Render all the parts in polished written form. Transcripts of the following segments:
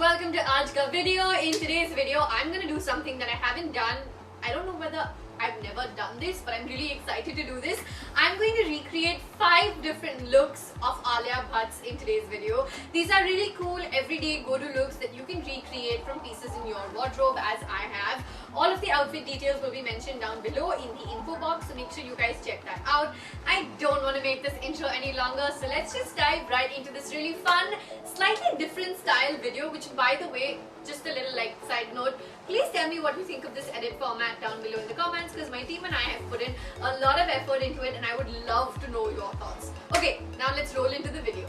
welcome to Aaj Ka video. In today's video, I'm gonna do something that I haven't done. I don't know whether I've never done this, but I'm really excited to do this. I'm going to recreate 5 different looks of Alia Bhatt's in today's video. These are really cool everyday go-to looks that you can recreate from pieces in your wardrobe as I have. All of the outfit details will be mentioned down below in the info box, so make sure you guys check that out. I don't want to make this intro any longer, so let's just dive right into this really fun, slightly different style video, which by the way, just a little side note, please tell me what you think of this edit format down below in the comments, because my team and I have put in a lot of effort into it and I would love to know your thoughts. Okay, now let's roll into the video.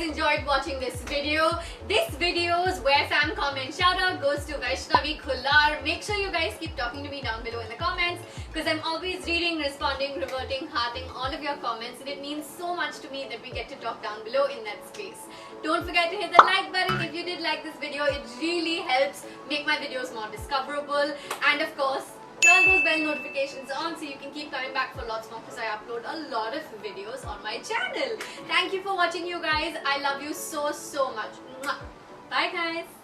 Enjoyed watching this video. This video's Where Fam comment shout out goes to Vaishnavi Khullar. Make sure you guys keep talking to me down below in the comments, because I'm always reading, responding, reverting, hearting all of your comments, and it means so much to me that we get to talk down below in that space. Don't forget to hit the like button if you did like this video. It really helps make my videos more discoverable, and of course turn those bell notifications on so you can keep coming back for lots more, because I upload a lot of videos on my channel. Thank you for watching, you guys. I love you so much. Mwah. Bye guys.